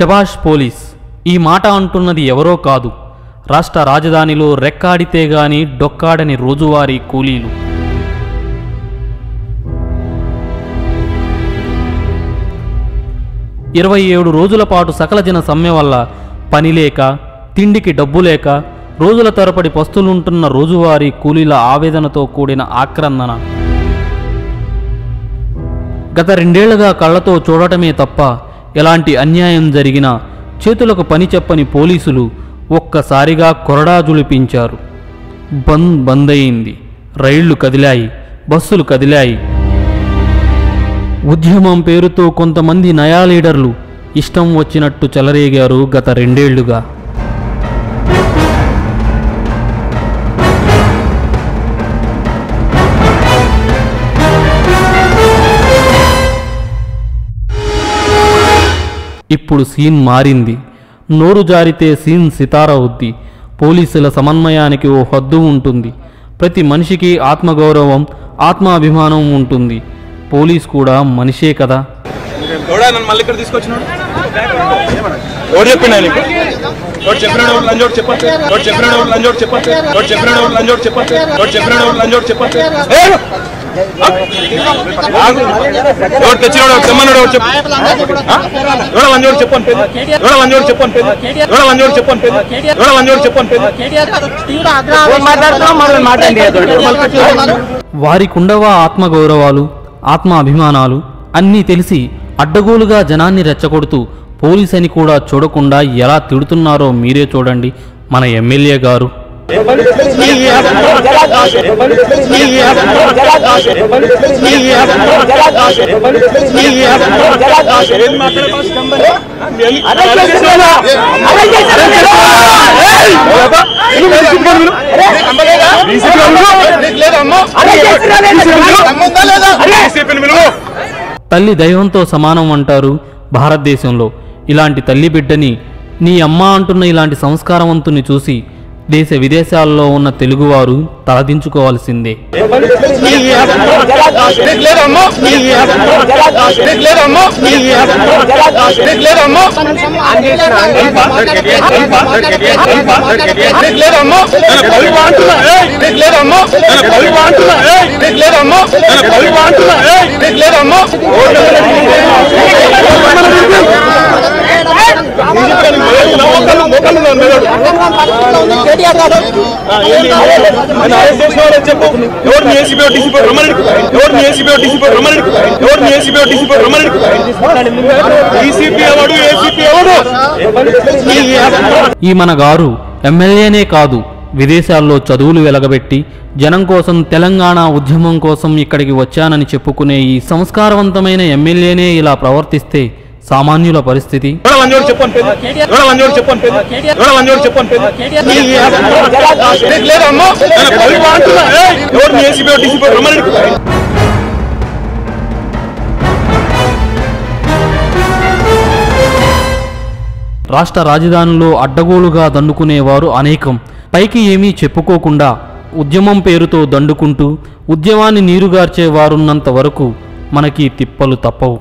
శభాష్ పోలీస్ ఈ మాట అంటున్నది ఎవరో కాదు, రాష్ట్ర రాజధానిలో రెక్కాడితే గాని డొక్కాడని రోజువారీ కూలీలు. ఇరవై 27 రోజుల పాటు సకల జన సమ్మె వల్ల పని లేక, తిండికి డబ్బు లేక రోజుల తరబడి పస్తులుంటున్న రోజువారీ కూలీల ఆవేదనతో కూడిన ఆక్రందన. గత 2 ఏళ్లుగా కళ్లతో చూడటమే తప్ప ఎలాంటి అన్యాయం జరిగినా చేతులకు పని చెప్పని పోలీసులు ఒక్కసారిగా కొరడా జులిపించారు. బంద్ అయింది, రైళ్లు కదిలాయి, బస్సులు కదిలాయి. ఉద్యమం పేరుతో కొంతమంది నయా లీడర్లు ఇష్టం వచ్చినట్టు చెలరేగారు గత 2 ఏళ్లుగా. ఇప్పుడు సీన్ మారింది. నోరు జారితే సీన్ సితార అవుద్ది. పోలీసుల సమన్వయానికి ఓ హద్దు ఉంటుంది. ప్రతి మనిషికి ఆత్మగౌరవం, ఆత్మాభిమానం ఉంటుంది. పోలీస్ కూడా మనిషే కదా. వారికుండవా ఆత్మగౌరవాలు, ఆత్మాభిమానాలు అన్నీ తెలిసి అడ్డగోలుగా జనాన్ని రెచ్చగొడుతూ పోలీస్ అని కూడా చూడకుండా ఎలా తిడుతున్నారో మీరే చూడండి మన ఎమ్మెల్యే గారు. తల్లి దైవంతో సమానం అంటారు భారతదేశంలో. ఇలాంటి తల్లి బిడ్డని నీ అమ్మ అంటున్న ఇలాంటి సంస్కారవంతుని చూసి దేశ విదేశాల్లో ఉన్న తెలుగువారు తలదించుకోవాల్సిందే. ఈ మన గారు ఎమ్మెల్యేనే కాదు, విదేశాల్లో చదువులు వెలగబెట్టి జనం కోసం, తెలంగాణ ఉద్యమం కోసం ఇక్కడికి వచ్చానని చెప్పుకునే ఈ సంస్కారవంతమైన ఎమ్మెల్యేనే ఇలా ప్రవర్తిస్తే సామాన్యుల పరిస్థితి. రాష్ట్ర రాజధానిలో అడ్డగోలుగా దండుకునేవారు అనేకం. పైకి ఏమీ చెప్పుకోకుండా ఉద్యమం పేరుతో దండుకుంటూ ఉద్యమాన్ని నీరుగార్చేవారున్నంత వరకు మనకి తిప్పలు తప్పవు.